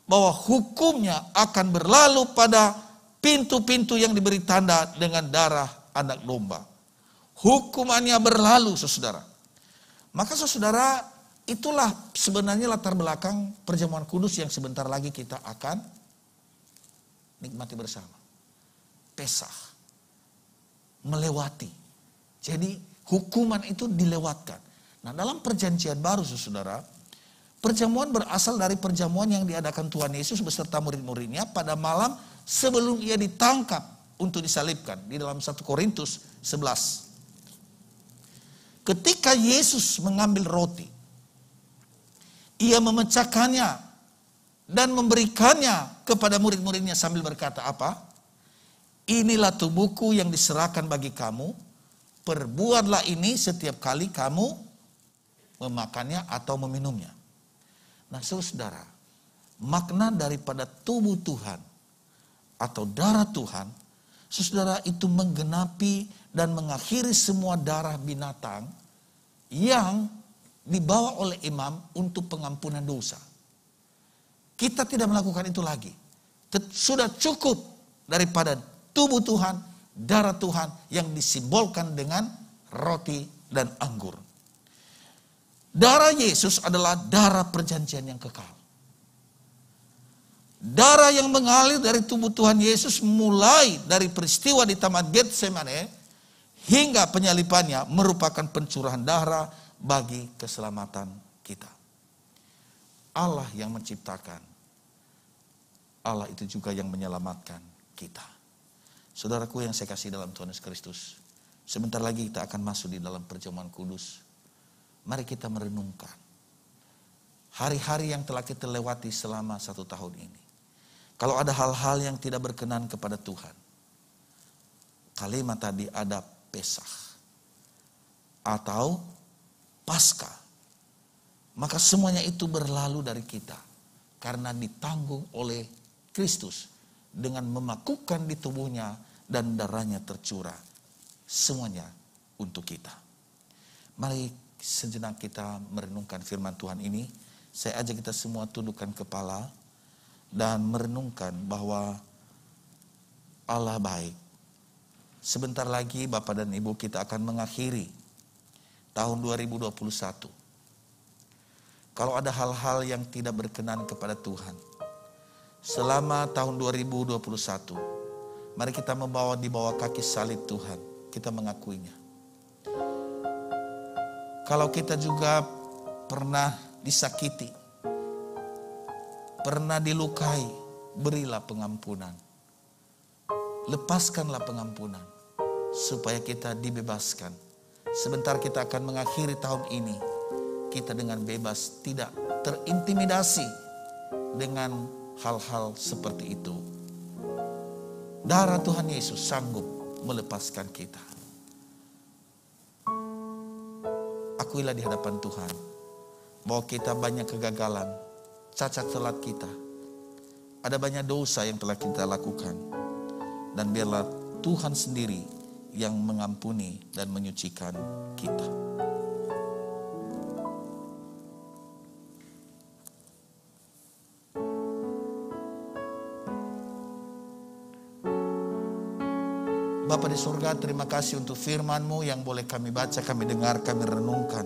bahwa hukumnya akan berlalu pada pintu-pintu yang diberi tanda dengan darah anak domba. Hukumannya berlalu, saudara. Maka saudara, itulah sebenarnya latar belakang perjamuan kudus yang sebentar lagi kita akan nikmati bersama. Pesah. Melewati. Jadi hukuman itu dilewatkan. Nah, dalam perjanjian baru, saudara, perjamuan berasal dari perjamuan yang diadakan Tuhan Yesus beserta murid-muridnya pada malam sebelum ia ditangkap untuk disalibkan. Di dalam 1 Korintus 11. Ketika Yesus mengambil roti, ia memecahkannya dan memberikannya kepada murid-muridnya sambil berkata apa? Inilah tubuhku yang diserahkan bagi kamu. Perbuatlah ini setiap kali kamu memakannya atau meminumnya. Nah, saudara, makna daripada tubuh Tuhan atau darah Tuhan, saudara, itu menggenapi dan mengakhiri semua darah binatang yang dibawa oleh imam untuk pengampunan dosa. Kita tidak melakukan itu lagi. Sudah cukup daripada tubuh Tuhan, darah Tuhan yang disimbolkan dengan roti dan anggur. Darah Yesus adalah darah perjanjian yang kekal. Darah yang mengalir dari tubuh Tuhan Yesus mulai dari peristiwa di Taman Getsemane hingga penyalibannya merupakan pencurahan darah bagi keselamatan kita. Allah yang menciptakan, Allah itu juga yang menyelamatkan kita. Saudaraku yang saya kasih dalam Tuhan Yesus Kristus, sebentar lagi kita akan masuk di dalam perjamuan kudus. Mari kita merenungkan hari-hari yang telah kita lewati selama 1 tahun ini. Kalau ada hal-hal yang tidak berkenan kepada Tuhan, kalimat tadi ada Pesah atau Paskah, maka semuanya itu berlalu dari kita karena ditanggung oleh Kristus. Dengan memakukan di tubuhnya dan darahnya tercurah. Semuanya untuk kita. Mari sejenak kita merenungkan firman Tuhan ini. Saya ajak kita semua tundukkan kepala dan merenungkan bahwa Allah baik. Sebentar lagi Bapak dan Ibu kita akan mengakhiri tahun 2021. Kalau ada hal-hal yang tidak berkenan kepada Tuhan selama tahun 2021, mari kita membawa di bawah kaki salib Tuhan. Kita mengakuinya. Kalau kita juga pernah disakiti, pernah dilukai, berilah pengampunan. Lepaskanlah pengampunan supaya kita dibebaskan. Sebentar kita akan mengakhiri tahun ini, kita dengan bebas, tidak terintimidasi dengan hal-hal seperti itu. Darah Tuhan Yesus sanggup melepaskan kita. Akuilah di hadapan Tuhan bahwa kita banyak kegagalan, cacat celat kita. Ada banyak dosa yang telah kita lakukan. Dan biarlah Tuhan sendiri yang mengampuni dan menyucikan kita. Bapa di surga, terima kasih untuk firman-Mu yang boleh kami baca, kami dengar, kami renungkan.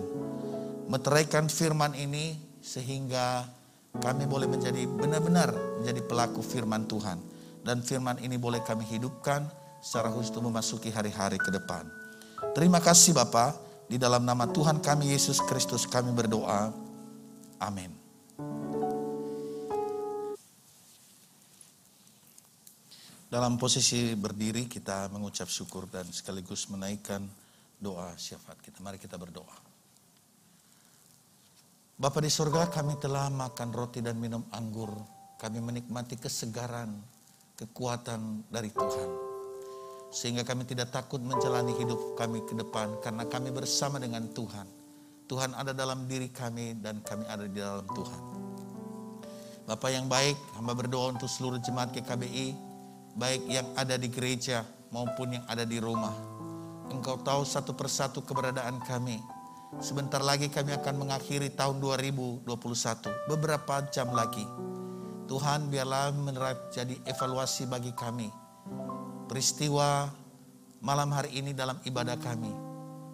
Meteraikan firman ini sehingga kami boleh menjadi benar-benar menjadi pelaku firman Tuhan. Dan firman ini boleh kami hidupkan secara khusus untuk memasuki hari-hari ke depan. Terima kasih Bapa, di dalam nama Tuhan kami Yesus Kristus kami berdoa. Amin. Dalam posisi berdiri kita mengucap syukur dan sekaligus menaikkan doa syafaat kita. Mari kita berdoa. Bapa di surga, kami telah makan roti dan minum anggur. Kami menikmati kesegaran, kekuatan dari Tuhan. Sehingga kami tidak takut menjalani hidup kami ke depan karena kami bersama dengan Tuhan. Tuhan ada dalam diri kami dan kami ada di dalam Tuhan. Bapa yang baik, hamba berdoa untuk seluruh jemaat GKBI, baik yang ada di gereja maupun yang ada di rumah. Engkau tahu satu persatu keberadaan kami. Sebentar lagi kami akan mengakhiri tahun 2021, beberapa jam lagi. Tuhan, biarlah menjadi evaluasi bagi kami. Peristiwa malam hari ini dalam ibadah kami.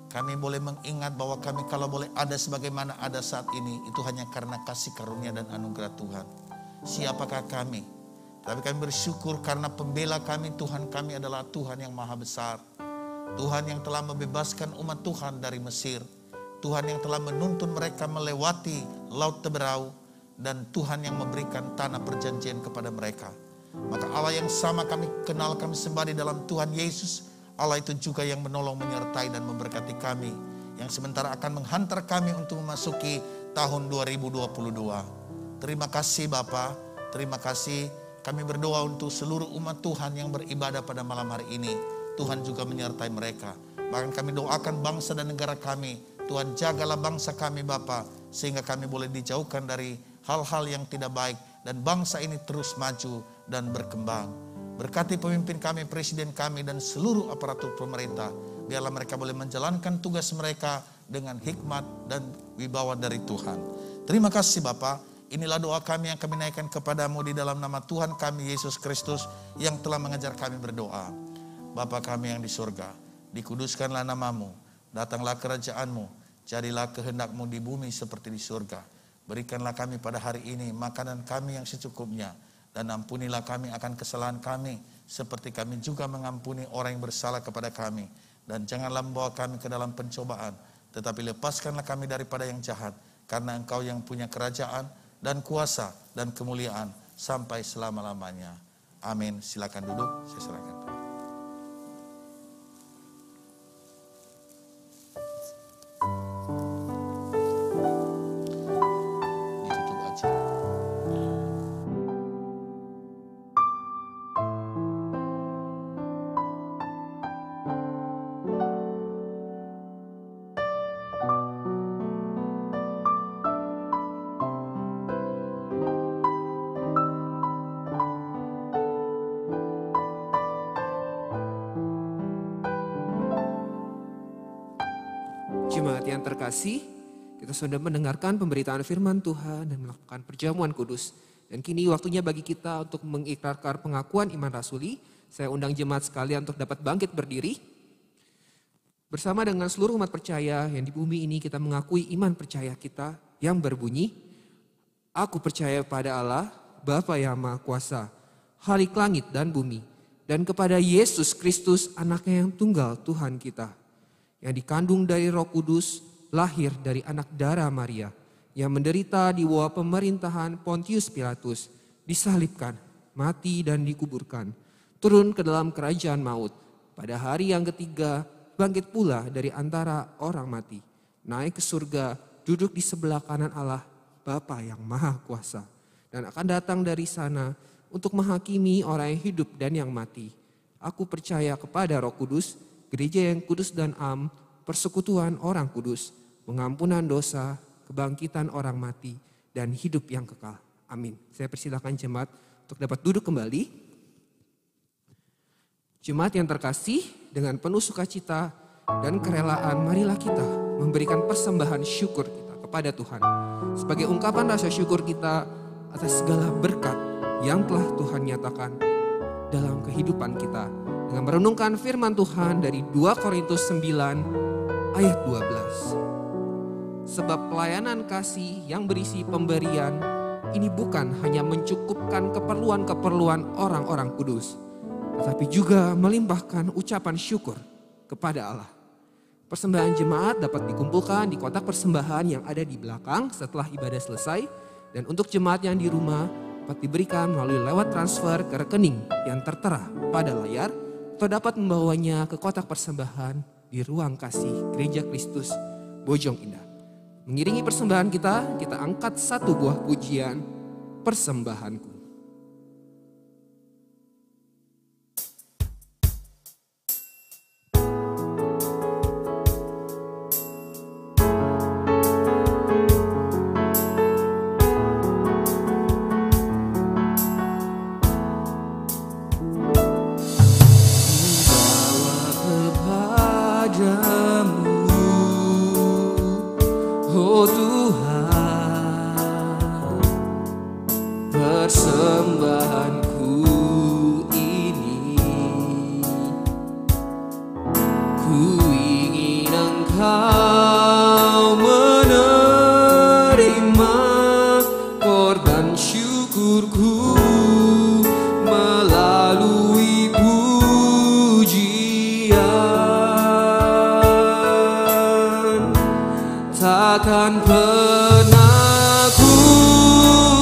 Kami boleh mengingat bahwa kami kalau boleh ada sebagaimana ada saat ini, itu hanya karena kasih karunia dan anugerah Tuhan. Siapakah kami? Tapi kami bersyukur karena pembela kami, Tuhan kami adalah Tuhan yang maha besar. Tuhan yang telah membebaskan umat Tuhan dari Mesir. Tuhan yang telah menuntun mereka melewati Laut Teberau. Dan Tuhan yang memberikan tanah perjanjian kepada mereka. Maka Allah yang sama kami kenal, kami sembah di dalam Tuhan Yesus. Allah itu juga yang menolong, menyertai dan memberkati kami. Yang sementara akan menghantar kami untuk memasuki tahun 2022. Terima kasih Bapa, terima kasih. Kami berdoa untuk seluruh umat Tuhan yang beribadah pada malam hari ini. Tuhan juga menyertai mereka. Bahkan kami doakan bangsa dan negara kami. Tuhan jagalah bangsa kami Bapa, sehingga kami boleh dijauhkan dari hal-hal yang tidak baik. Dan bangsa ini terus maju dan berkembang. Berkati pemimpin kami, presiden kami, dan seluruh aparatur pemerintah. Biarlah mereka boleh menjalankan tugas mereka dengan hikmat dan wibawa dari Tuhan. Terima kasih Bapa. Inilah doa kami yang kami naikkan kepadamu di dalam nama Tuhan kami Yesus Kristus yang telah mengajar kami berdoa. Bapa kami yang di surga, dikuduskanlah namamu, datanglah kerajaanmu, jadilah kehendakmu di bumi seperti di surga. Berikanlah kami pada hari ini makanan kami yang secukupnya. Dan ampunilah kami akan kesalahan kami, seperti kami juga mengampuni orang yang bersalah kepada kami. Dan janganlah membawa kami ke dalam pencobaan, tetapi lepaskanlah kami daripada yang jahat. Karena Engkau yang punya kerajaan dan kuasa dan kemuliaan sampai selama-lamanya. Amin. Silakan duduk, saya serahkan. Jemaat yang terkasih, kita sudah mendengarkan pemberitaan firman Tuhan dan melakukan perjamuan kudus. Dan kini waktunya bagi kita untuk mengikrarkan pengakuan iman rasuli. Saya undang jemaat sekalian untuk dapat bangkit berdiri. Bersama dengan seluruh umat percaya yang di bumi ini kita mengakui iman percaya kita yang berbunyi, Aku percaya pada Allah, Bapa yang Maha Kuasa, Khalik langit dan bumi, dan kepada Yesus Kristus anaknya yang tunggal Tuhan kita, yang dikandung dari Roh Kudus, lahir dari anak darah Maria, yang menderita di bawah pemerintahan Pontius Pilatus, disalibkan, mati dan dikuburkan, turun ke dalam kerajaan maut, pada hari yang ketiga bangkit pula dari antara orang mati, naik ke surga, duduk di sebelah kanan Allah, Bapa yang Maha Kuasa, dan akan datang dari sana untuk menghakimi orang yang hidup dan yang mati. Aku percaya kepada Roh Kudus, gereja yang kudus dan am, persekutuan orang kudus, pengampunan dosa, kebangkitan orang mati, dan hidup yang kekal. Amin. Saya persilakan jemaat untuk dapat duduk kembali. Jemaat yang terkasih, dengan penuh sukacita dan kerelaan, marilah kita memberikan persembahan syukur kita kepada Tuhan. Sebagai ungkapan rasa syukur kita atas segala berkat yang telah Tuhan nyatakan dalam kehidupan kita. Dengan merenungkan firman Tuhan dari 2 Korintus 9 ayat 12. Sebab pelayanan kasih yang berisi pemberian ini bukan hanya mencukupkan keperluan-keperluan orang-orang kudus, tetapi juga melimpahkan ucapan syukur kepada Allah. Persembahan jemaat dapat dikumpulkan di kotak persembahan yang ada di belakang setelah ibadah selesai. Dan untuk jemaat yang di rumah dapat diberikan melalui lewat transfer ke rekening yang tertera pada layar. Atau dapat membawanya ke kotak persembahan di ruang kasih Gereja Kristus Bojong Indah. Mengiringi persembahan kita angkat satu buah pujian, Persembahanku. Oh Tuhan, persembahanku ini, ku ingin Engkau menerima korban syukurku melalui pujian. Takkan pernah ku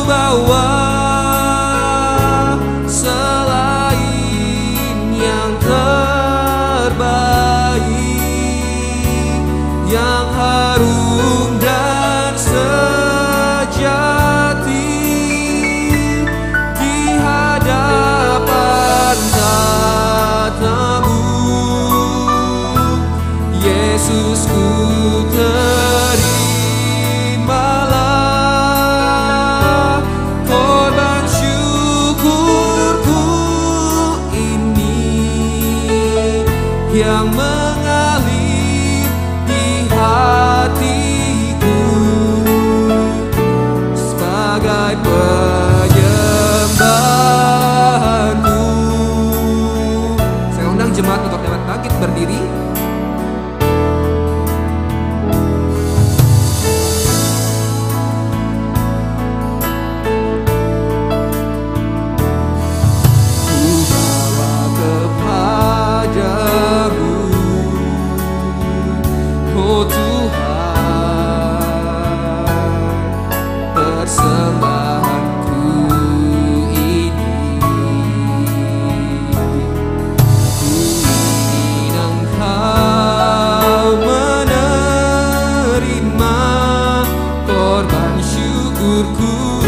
bawa selain yang terbaik, yang harum dan sejati di hadapan tatamu. Yesus, ku terimalah korban syukurku ini yang mengalir di hatiku sebagai penyembahanku. Saya undang jemaat untuk dapat bangkit berdiri. Oh Tuhan, persembahanku ini, ku ingin Engkau menerima korban syukurku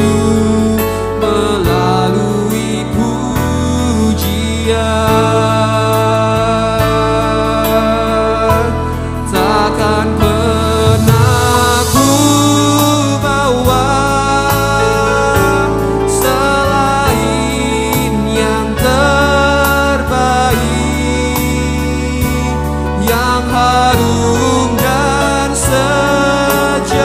melalui pujian. Takkan pernah ku bawa selain yang terbaik, yang harum dan sejati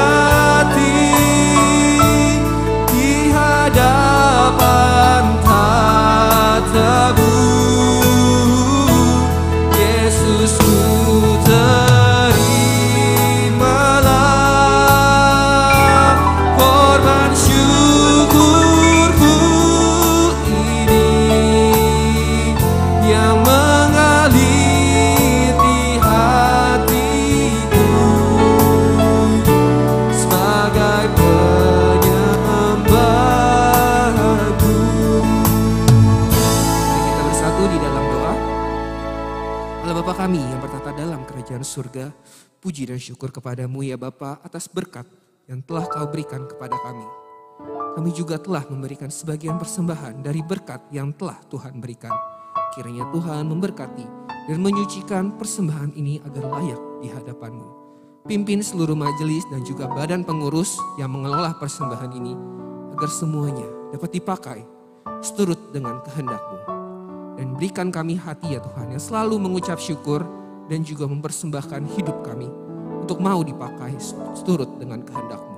di hadapan tatamu. Yesus, ku terimalah korban syukurku ini yang mengalir di hatiku sebagai penyembahanku. Mari kita bersatu di dalam doa. Allah Bapa kami yang bertata dalam kerajaan surga, puji dan syukur kepadamu ya Bapa atas berkat yang telah kau berikan kepada kami. Kami juga telah memberikan sebagian persembahan dari berkat yang telah Tuhan berikan. Kiranya Tuhan memberkati dan menyucikan persembahan ini agar layak di hadapan-Mu. Pimpin seluruh majelis dan juga badan pengurus yang mengelola persembahan ini agar semuanya dapat dipakai seturut dengan kehendak-Mu. Dan berikan kami hati ya Tuhan yang selalu mengucap syukur dan juga mempersembahkan hidup kami untuk mau dipakai seturut dengan kehendak-Mu.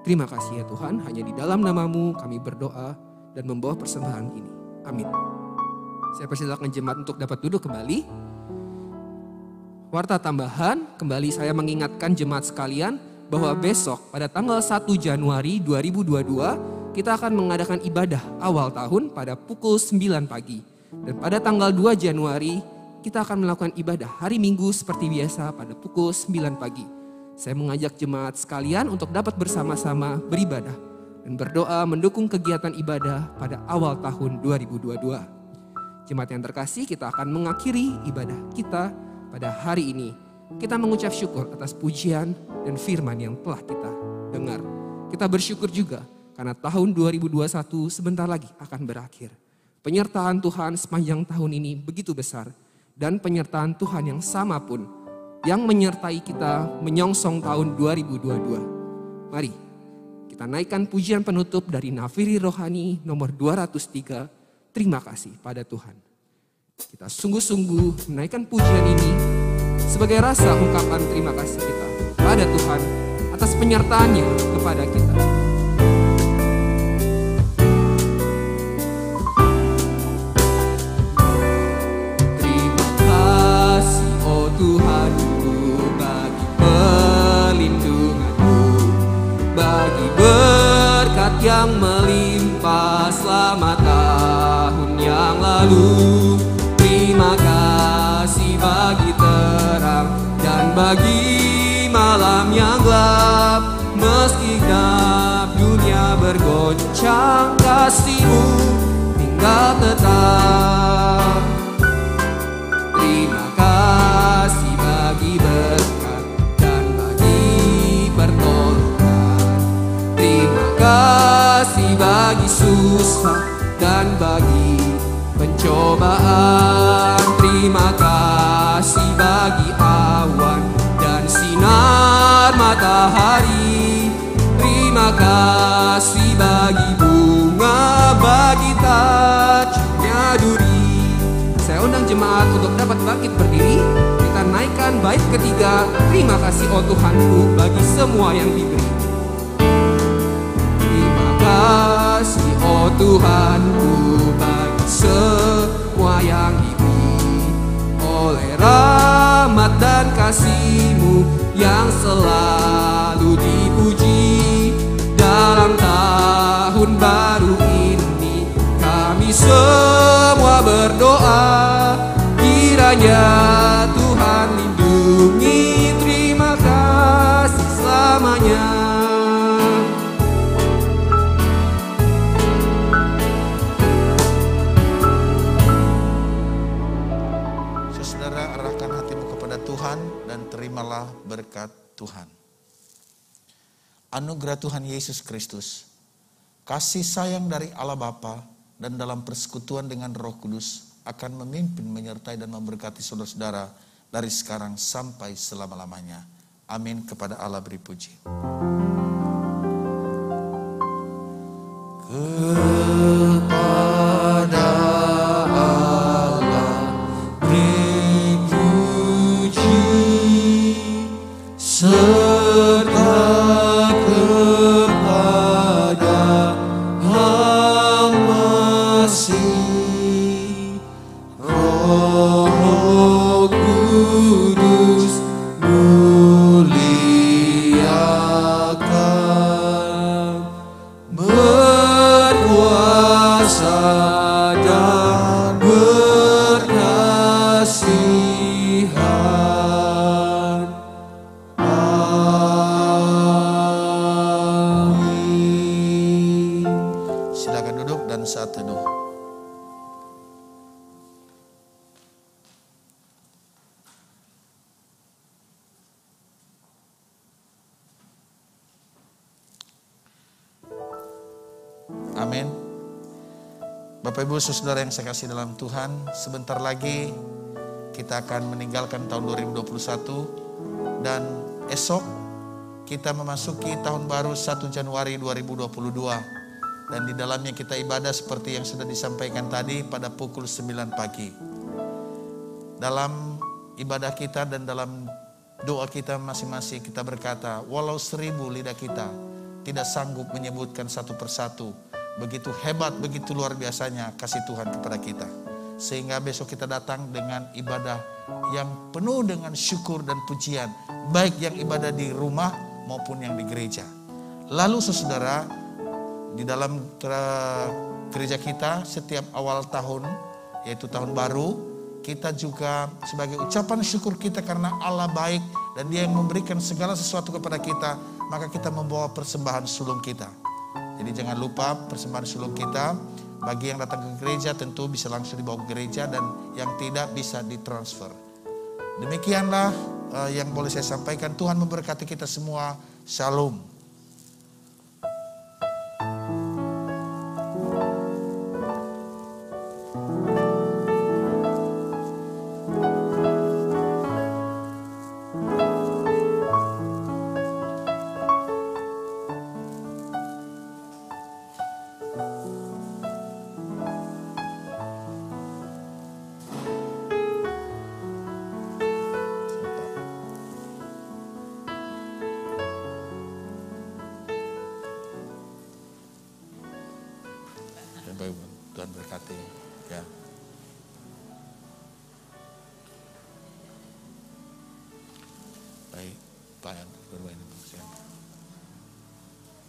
Terima kasih ya Tuhan, hanya di dalam nama-Mu kami berdoa dan membawa persembahan ini. Amin. Saya persilakan jemaat untuk dapat duduk kembali. Warta tambahan, kembali saya mengingatkan jemaat sekalian bahwa besok pada tanggal 1 Januari 2022 kita akan mengadakan ibadah awal tahun pada pukul 9 pagi. Dan pada tanggal 2 Januari kita akan melakukan ibadah hari Minggu seperti biasa pada pukul 9 pagi. Saya mengajak jemaat sekalian untuk dapat bersama-sama beribadah dan berdoa mendukung kegiatan ibadah pada awal tahun 2022. Jemaat yang terkasih, kita akan mengakhiri ibadah kita pada hari ini. Kita mengucap syukur atas pujian dan firman yang telah kita dengar. Kita bersyukur juga karena tahun 2021 sebentar lagi akan berakhir. Penyertaan Tuhan sepanjang tahun ini begitu besar. Dan penyertaan Tuhan yang sama pun yang menyertai kita menyongsong tahun 2022. Mari kita naikkan pujian penutup dari Nafiri Rohani nomor 203. Terima kasih pada Tuhan. Kita sungguh-sungguh menaikkan pujian ini sebagai rasa ungkapan terima kasih kita pada Tuhan atas penyertaannya kepada kita. Terima kasih oh Tuhanku bagi perlindunganmu, bagi berkat yang melimpah selama tahun yang lalu. Terima kasih bagi terang dan bagi malam yang gelap. Meski genap dunia bergoncang, kasih-Mu tinggal tetap. Terima kasih bagi berkat dan bagi pertolongan. Terima kasih bagi susah dan bagi pencobaan. Terima kasih bagi awan dan sinar matahari. Terima kasih bagi bunga, bagi tajamnya duri. Saya undang jemaat untuk dapat bangkit berdiri. Kita naikkan bait ketiga. Terima kasih oh Tuhanku bagi semua yang diberi. Terima kasih oh Tuhanku bagi semua yang diberi. Oleh rahmat dan kasih-Mu yang selalu dipuji. Dalam tahun baru ini kami semua berdoa, kiranya Tuhan lindungi. Terima kasih selamanya. Saudara, arahkan hatimu kepada Tuhan dan terimalah berkat Tuhan. Anugerah Tuhan Yesus Kristus, kasih sayang dari Allah Bapa dan dalam persekutuan dengan Roh Kudus akan memimpin, menyertai dan memberkati saudara-saudara dari sekarang sampai selama-lamanya. Amin. Kepada Allah beri puji. Kepada Allah beri puji, serta kepada Al-Masih, Roh Kudus muliakan, berkuasa dan berkasihan. Amin. Silakan duduk dan saat teduh. Amin. Bapak Ibu Saudara yang saya kasih dalam Tuhan, sebentar lagi kita akan meninggalkan tahun 2021 dan esok kita memasuki tahun baru 1 Januari 2022 dan di dalamnya kita ibadah seperti yang sudah disampaikan tadi pada pukul 9 pagi. Dalam ibadah kita dan dalam doa kita masing-masing kita berkata, walau 1000 lidah kita tidak sanggup menyebutkan satu persatu, begitu hebat, begitu luar biasanya kasih Tuhan kepada kita. Sehingga besok kita datang dengan ibadah yang penuh dengan syukur dan pujian, baik yang ibadah di rumah maupun yang di gereja. Lalu saudara, di dalam gereja kita setiap awal tahun yaitu tahun baru, kita juga sebagai ucapan syukur kita karena Allah baik dan Dia yang memberikan segala sesuatu kepada kita, maka kita membawa persembahan sulung kita. Jadi jangan lupa persembahan sulung kita. Bagi yang datang ke gereja tentu bisa langsung dibawa ke gereja, dan yang tidak bisa ditransfer. Demikianlah yang boleh saya sampaikan. Tuhan memberkati kita semua. Shalom. Tuhan berkati. Ya. Baik, Pak yang bermain.